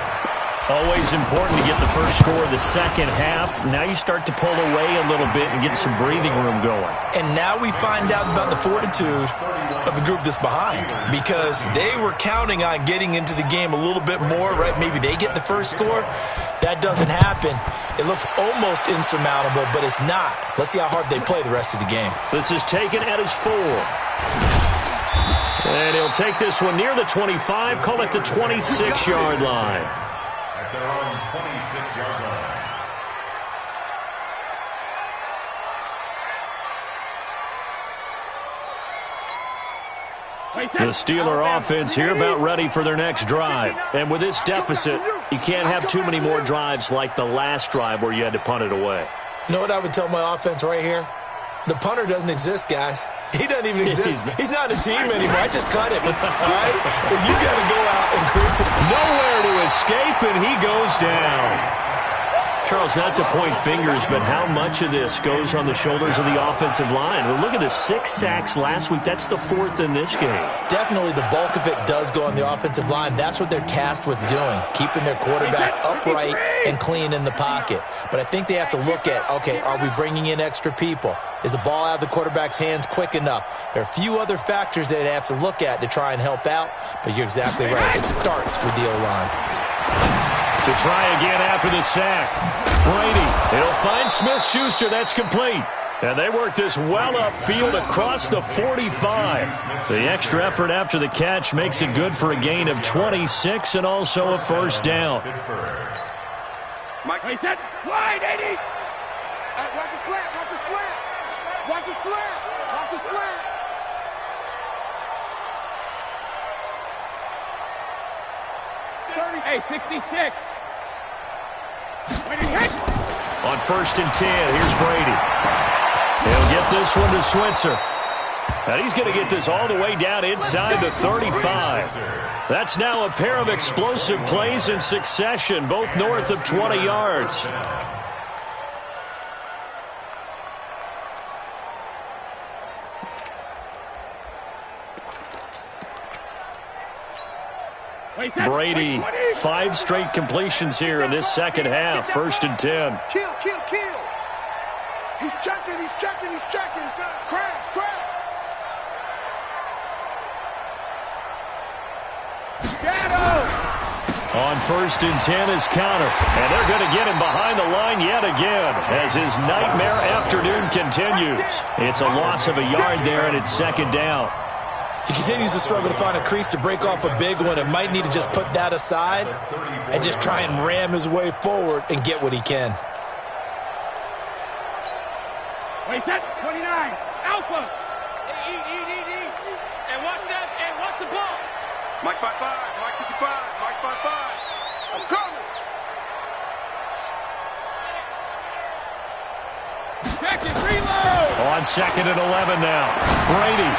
Always important to get the first score of the second half. Now you start to pull away a little bit and get some breathing room going. And now we find out about the fortitude of the group that's behind, because they were counting on getting into the game a little bit more, right? Maybe they get the first score. that doesn't happen, it looks almost insurmountable, but it's not. Let's see how hard they play the rest of the game. This is taken at his 4. And he'll take this one near the 25, call it the 26-yard line. At their own 26-yard line. The Steeler offense here about ready for their next drive. And with this deficit, you can't have too many more drives like the last drive where you had to punt it away. You know what I would tell my offense right here? The punter doesn't exist, guys. He doesn't even exist. He's not a team anymore. I just cut him. All right? So you got to go out and create some... Nowhere to escape, and he goes down. Charles, not to point fingers, but how much of this goes on the shoulders of the offensive line? Well, look at the 6 sacks last week. That's the 4th in this game. Definitely the bulk of it does go on the offensive line. That's what they're tasked with doing, keeping their quarterback upright and clean in the pocket. But I think they have to look at, okay, are we bringing in extra people? Is the ball out of the quarterback's hands quick enough? There are a few other factors they have to look at to try and help out, but you're exactly right. It starts with the O-line. To try again after the sack. Brady, it'll find Smith-Schuster. That's complete. And they work this well upfield across the 45. The extra effort after the catch makes it good for a gain of 26 and also a first down. Mike, wait, that wide, 80. Watch the slant, watch the slant. Watch the slant, watch the slant. Hey, 66. On 1st and 10, here's Brady. He'll get this one to Switzer. And he's going to get this all the way down inside the 35. That's now a pair of explosive plays in succession, both north of 20 yards. Brady, 5 straight completions here in this second half. 1st and 10. Kill. He's checking. Crash. Shadow. On 1st and 10 is Connor. And they're going to get him behind the line yet again as his nightmare afternoon continues. It's a loss of a yard there, and it's 2nd down. He continues to struggle to find a crease to break off a big one and might need to just put that aside and just try and ram his way forward and get what he can. Wait, that's 29. Alpha. E. And watch that, and watch the ball. Mike 55, Mike 55, Mike 55. I'm coming. Second reload. On 2nd and 11 now. Brady.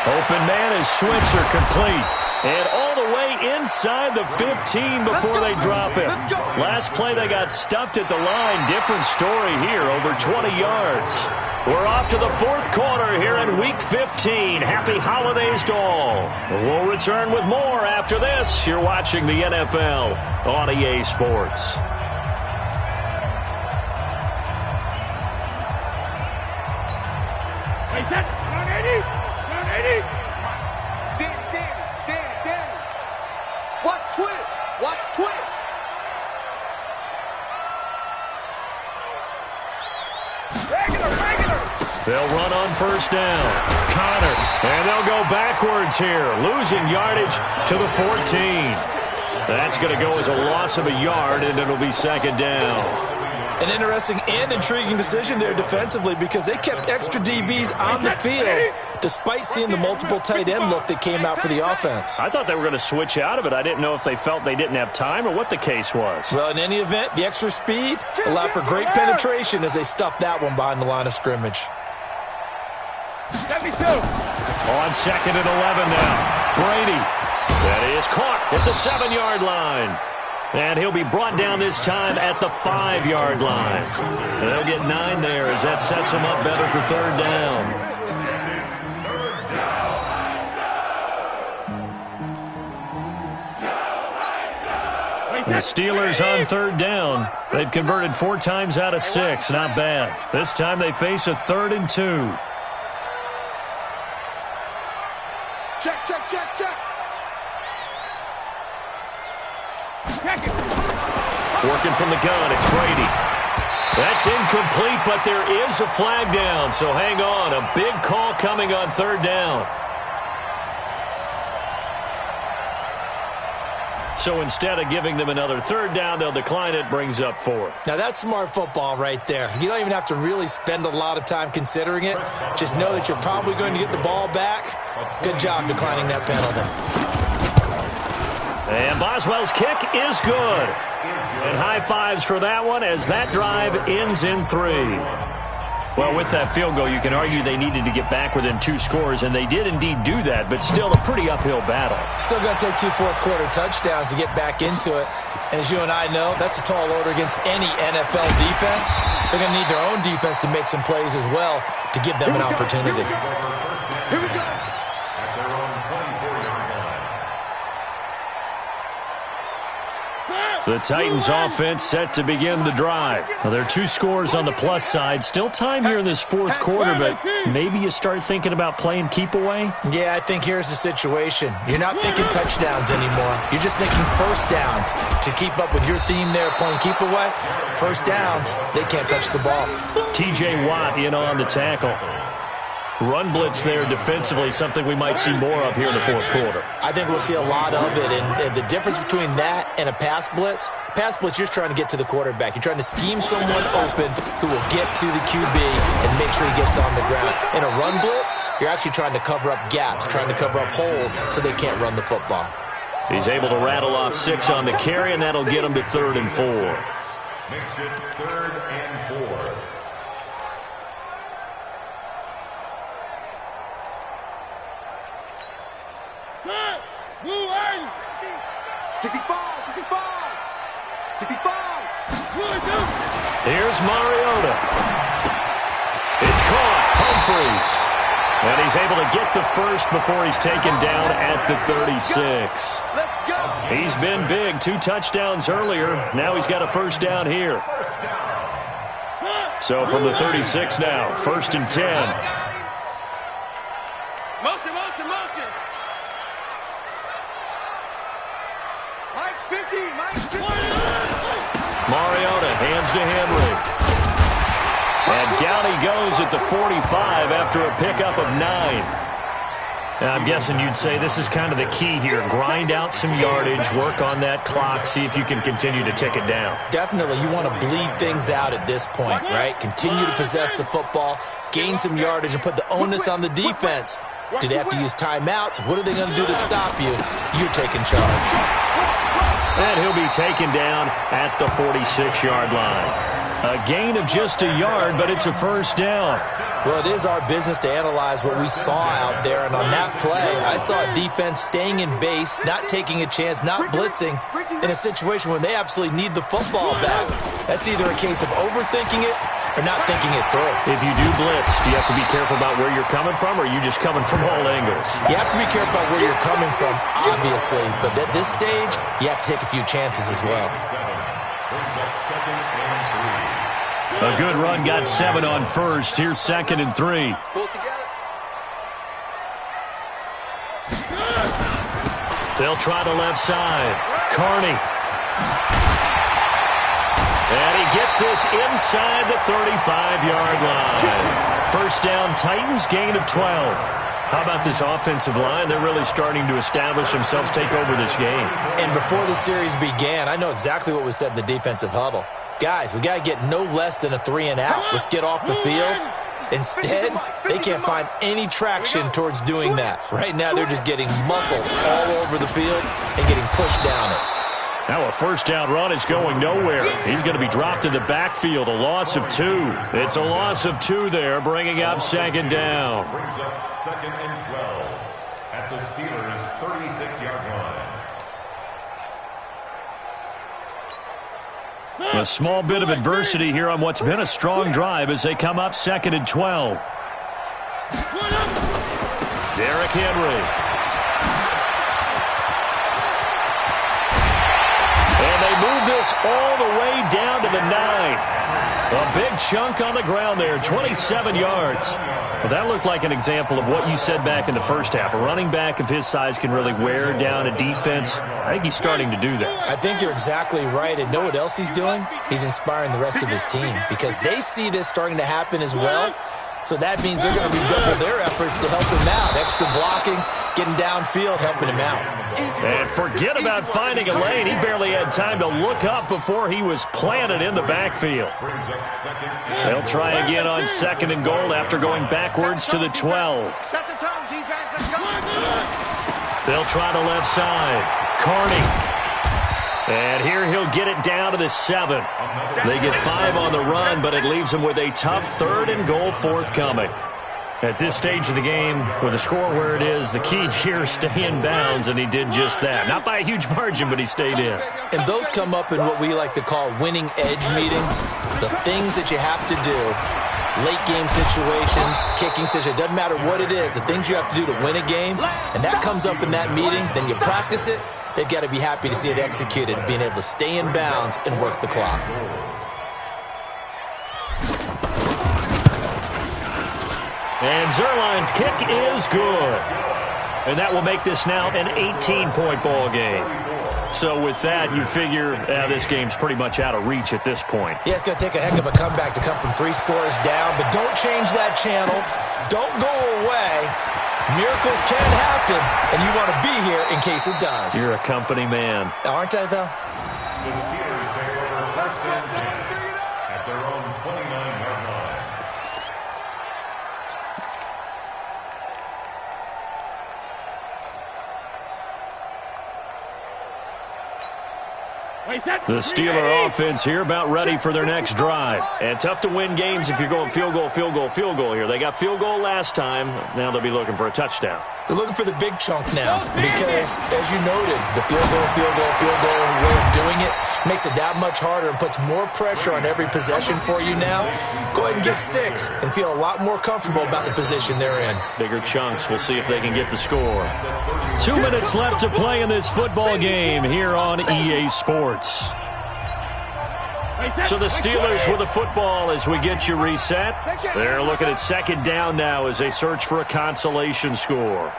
Open man is Switzer, complete. And all the way inside the 15 before they drop him. Last play they got stuffed at the line. Different story here, over 20 yards. We're off to the 4th quarter here in Week 15. Happy holidays to all. We'll return with more after this. You're watching the NFL on EA Sports. Wait, that's 180. Danny. Watch twitch. Regular. They'll run on 1st down. Connor, and they'll go backwards here, losing yardage to the 14. That's going to go as a loss of a yard, and it'll be 2nd down. An interesting and intriguing decision there defensively because they kept extra DBs on the field despite seeing the multiple tight end look that came out for the offense. I thought they were going to switch out of it. I didn't know if they felt they didn't have time or what the case was. Well, in any event, the extra speed allowed for great penetration as they stuffed that one behind the line of scrimmage. 72. On 2nd and 11 now. Brady. That is caught at the 7-yard line. And he'll be brought down this time at the 5-yard line. They'll get 9 there as that sets them up better for 3rd down. The Steelers on 3rd down. They've converted 4 times out of 6. Not bad. This time they face a 3rd and 2. Check. Working from the gun, it's Brady. That's incomplete, but there is a flag down, so hang on. A big call coming on third down. So instead of giving them another third down, they'll decline it, brings up 4. Now, that's smart football right there. You don't even have to really spend a lot of time considering it. Just know that you're probably going to get the ball back. Good job declining that penalty. And Boswell's kick is good. And high fives for that one as that drive ends in 3. Well, with that field goal, you can argue they needed to get back within 2 scores, and they did indeed do that, but still a pretty uphill battle. Still going to take 2 fourth-quarter touchdowns to get back into it. And as you and I know, that's a tall order against any NFL defense. They're going to need their own defense to make some plays as well to give them an opportunity. Here we go. At their own 24-yard line. The Titans offense set to begin the drive. Well, there are 2 scores on the plus side. Still time here in this fourth quarter, but maybe you start thinking about playing keep away? Yeah, I think here's the situation. You're not thinking touchdowns anymore. You're just thinking first downs. To keep up with your theme there, playing keep away, first downs, they can't touch the ball. T.J. Watt in on the tackle. Run blitz there defensively, something we might see more of here in the fourth quarter. I think we'll see a lot of it, and the difference between that and a pass blitz, you're just trying to get to the quarterback. You're trying to scheme someone open who will get to the QB and make sure he gets on the ground. In a run blitz, you're actually trying to cover up gaps, trying to cover up holes so they can't run the football. He's able to rattle off 6 on the carry, and that'll get him to 3rd and 4. Makes it 3rd and 4. Here's Mariota. It's caught. Humphries. And he's able to get the first before he's taken down at the 36. He's been big. 2 touchdowns earlier. Now he's got a first down here. So from the 36 now, 1st and 10. Motion, motion, motion. Mike's 50, Mike's 50. Mariota hands to Henry. And down he goes at the 45 after a pickup of 9. Now, I'm guessing you'd say this is kind of the key here. Grind out some yardage, work on that clock, see if you can continue to tick it down. Definitely, you want to bleed things out at this point, right? Continue to possess the football, gain some yardage, and put the onus on the defense. Do they have to use timeouts? What are they going to do to stop you? You're taking charge. And he'll be taken down at the 46-yard line. A gain of just a yard, but it's a first down. Well, it is our business to analyze what we saw out there, and on that play, I saw a defense staying in base, not taking a chance, not blitzing, in a situation when they absolutely need the football back. That's either a case of overthinking it or not thinking it through. If you do blitz, do you have to be careful about where you're coming from, or are you just coming from all angles? You have to be careful about where you're coming from, obviously, but at this stage, you have to take a few chances as well. A good run got 7 on first. Here's 2nd and 3. Pull together. They'll try the left side. Carney. And he gets this inside the 35-yard line. First down, Titans, gain of 12. How about this offensive line? They're really starting to establish themselves, take over this game. And before the series began, I know exactly what was said in the defensive huddle. Guys, we got to get no less than a 3 and out. Let's get off the field. Instead, they can't find any traction towards doing that. Right now, they're just getting muscled all over the field and getting pushed down it. Now a first down run is going nowhere. He's going to be dropped in the backfield, a loss of 2. It's a loss of 2 there, bringing up 2nd down. Brings up 2nd and 12 at the Steelers' 36-yard line. A small bit of adversity here on what's been a strong drive as they come up 2nd and 12. Derrick Henry. And they move this all the way down to the 9. A big chunk on the ground there, 27 yards. Well, that looked like an example of what you said back in the first half. A running back of his size can really wear down a defense. I think he's starting to do that. I think you're exactly right. And know what else he's doing? He's inspiring the rest of his team because they see this starting to happen as well. So that means they're going to redouble their efforts to help him out. Extra blocking, getting downfield, helping him out. And forget about finding a lane. He barely had time to look up before he was planted in the backfield. They'll try again on 2nd and goal after going backwards to the 12. They'll try the left side. Carney. And here he'll get it down to the 7. They get 5 on the run, but it leaves them with a tough 3rd and goal forthcoming. At this stage of the game, with the score where it is, the key here is stay in bounds, and he did just that. Not by a huge margin, but he stayed in. And those come up in what we like to call winning edge meetings. The things that you have to do, late game situations, kicking situations, it doesn't matter what it is, the things you have to do to win a game, and that comes up in that meeting, then you practice it. They've got to be happy to see it executed, being able to stay in bounds and work the clock. And Zuerlein's kick is good. And that will make this now an 18-point ball game. So with that, you figure this game's pretty much out of reach at this point. Yeah, it's going to take a heck of a comeback to come from 3 scores down, but don't change that channel. Don't go away. Miracles can happen, and you want to be here in case it does. You're a company man. Aren't I, though? The Steelers take over 1st and 10 at their own 29-yard line. The Steeler offense here about ready for their next drive. And tough to win games if you're going field goal, field goal, field goal here. They got field goal last time. Now they'll be looking for a touchdown. They're looking for the big chunk now because, as you noted, the field goal way of doing it makes it that much harder and puts more pressure on every possession for you now. Go ahead and get 6 and feel a lot more comfortable about the position they're in. Bigger chunks. We'll see if they can get the score. 2 minutes left to play in this football game here on EA Sports. So the Steelers with the football as we get you reset. They're looking at 2nd down now as they search for a consolation score.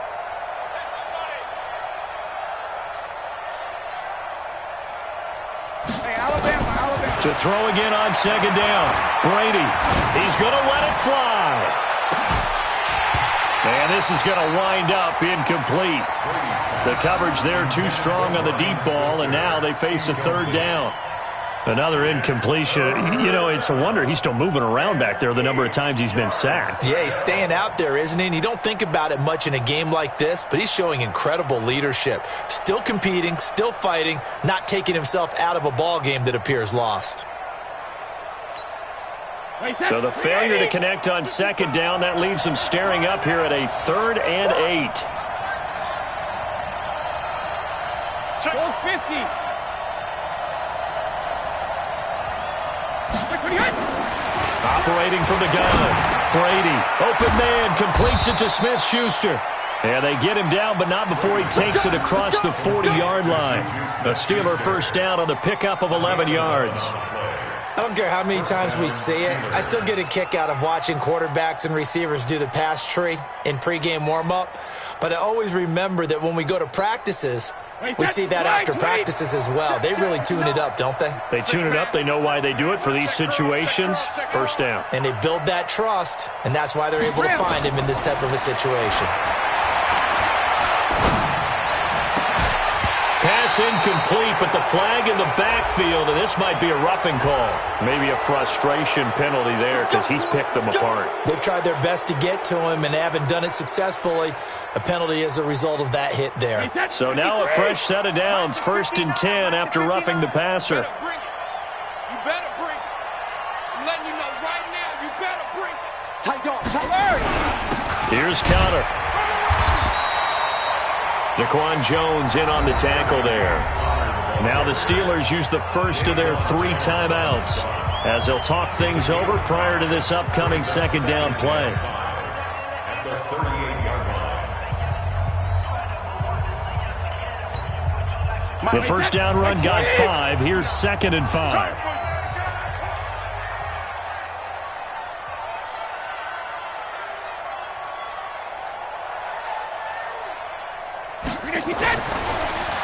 To throw again on 2nd down. Brady. He's going to let it fly. And this is going to wind up incomplete. The coverage there too strong on the deep ball, and now they face a 3rd down. Another incompletion. You know, it's a wonder he's still moving around back there the number of times he's been sacked. Yeah, he's staying out there, isn't he? And you don't think about it much in a game like this, but he's showing incredible leadership. Still competing, still fighting, not taking himself out of a ball game that appears lost. So the failure to connect on 2nd down, that leaves him staring up here at a 3rd and 8. Check 50. Operating from the gun. Brady, open man, completes it to Smith-Schuster. And they get him down, but not before he takes it across the 40-yard line. A Steeler 1st down on the pickup of 11 yards. I don't care how many times we see it. I still get a kick out of watching quarterbacks and receivers do the pass tree in pregame warm-up. But I always remember that when we go to practices, we see that after practices as well. They really tune it up, don't they? They tune it up. They know why they do it for these situations. 1st down. And they build that trust, and that's why they're able to find him in this type of a situation. Pass incomplete, but the flag in the backfield, and this might be a roughing call. Maybe a frustration penalty there because he's picked them apart. They've tried their best to get to him and haven't done it successfully. A penalty as a result of that hit there. So now a fresh set of downs, 1st and 10 after roughing the passer. You better bring. I'm letting you know right now, you better bring. Tight dog. Here's Conner. Daquan Jones in on the tackle there. Now the Steelers use the first of their 3 timeouts as they'll talk things over prior to this upcoming 2nd down play. The 1st down run got 5. Here's 2nd and 5.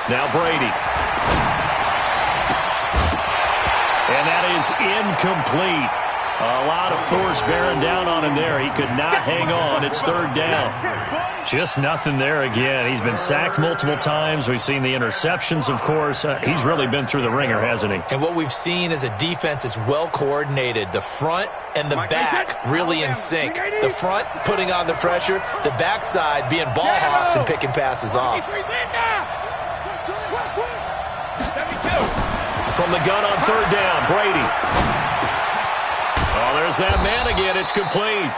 Now Brady. And that is incomplete. A lot of force bearing down on him there. He could not hang on. It's third down. Just nothing there again. He's been sacked multiple times. We've seen the interceptions, of course. He's really been through the ringer, hasn't he? And what we've seen is a defense that's well coordinated. The front and the back really in sync. The front putting on the pressure. The backside being ball hawks and picking passes off. From the gun on third down, Brady. Oh, there's that man again. It's complete.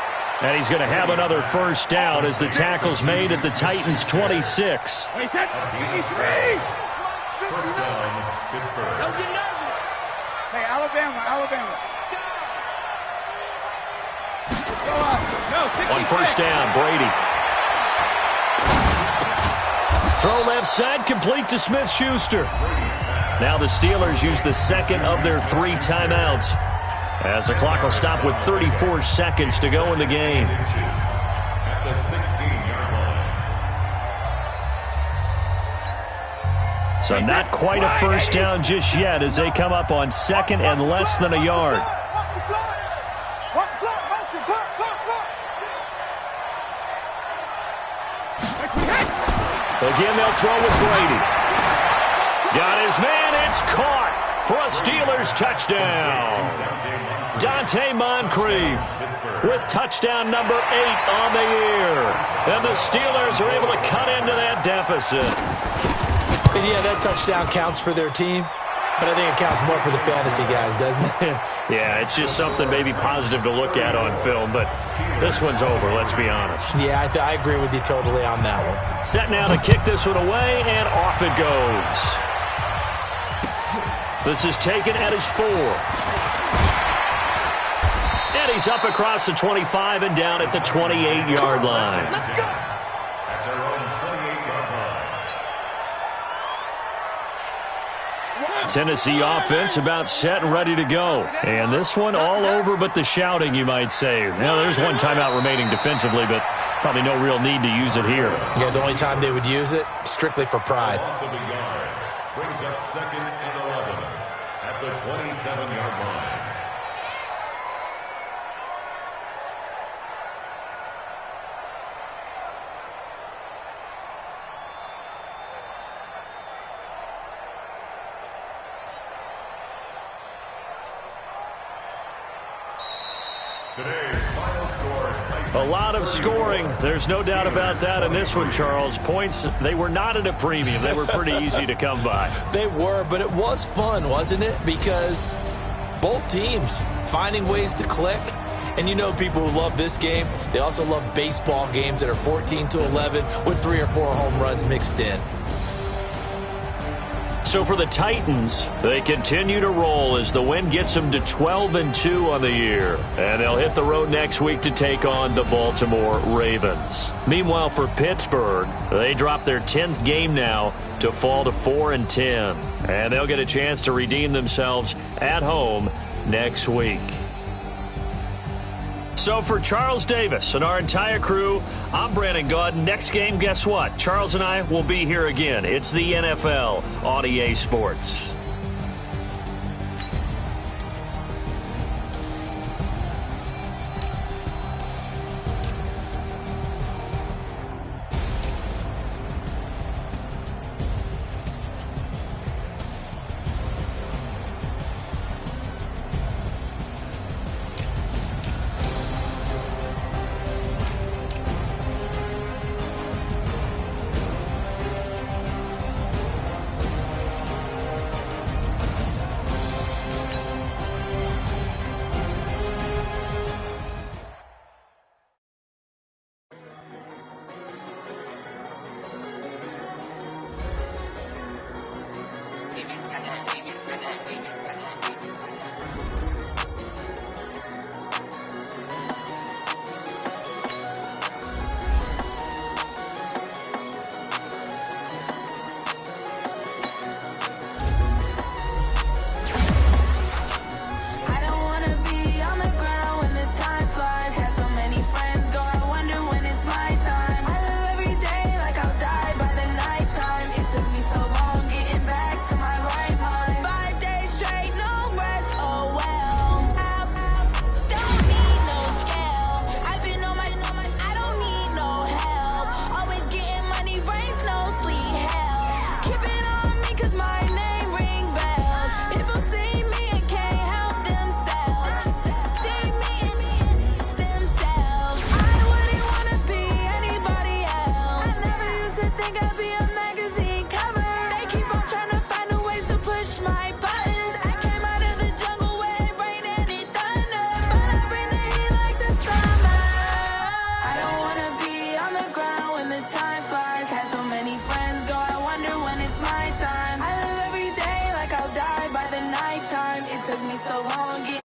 And he's going to have another first down as the tackle's made at the Titans' 26. First down, Pittsburgh. Don't get nervous. Hey, Alabama. On first down, Brady. Throw left side, complete to Smith-Schuster. Now the Steelers use the second of their 3 timeouts, as the clock will stop with 34 seconds to go in the game. At the 16-yard line. So not quite a first down just yet as they come up on second and less than a yard. Again, they'll throw with Brady. Got his man. It's caught for a Steelers touchdown. Dante Moncrief with touchdown number 8 on the year. And the Steelers are able to cut into that deficit. And yeah, that touchdown counts for their team, but I think it counts more for the fantasy guys, doesn't it? Yeah, it's just something maybe positive to look at on film, but this one's over, let's be honest. Yeah, I agree with you totally on that one. Set now to kick this one away, and off it goes. This is taken at his 4. And he's up across the 25 and down at the 28-yard line. At their own 28-yard line. Tennessee offense about set and ready to go. And this one all over but the shouting, you might say. Now, there's one timeout remaining defensively, but probably no real need to use it here. Yeah, the only time they would use it, strictly for pride. Loss of a yard brings up second and 11 at the 27-yard line. A lot of scoring. There's no doubt about that in this one, Charles. Points, they were not at a premium. They were pretty easy to come by. They were, but it was fun, wasn't it? Because both teams finding ways to click. And you know people who love this game, they also love baseball games that are 14-11 with 3 or 4 home runs mixed in. So for the Titans, they continue to roll as the win gets them to 12-2 on the year. And they'll hit the road next week to take on the Baltimore Ravens. Meanwhile, for Pittsburgh, they drop their 10th game now to fall to 4-10. And they'll get a chance to redeem themselves at home next week. So for Charles Davis and our entire crew, I'm Brandon Gaudin. Next game, guess what? Charles and I will be here again. It's the NFL on EA Sports. on, get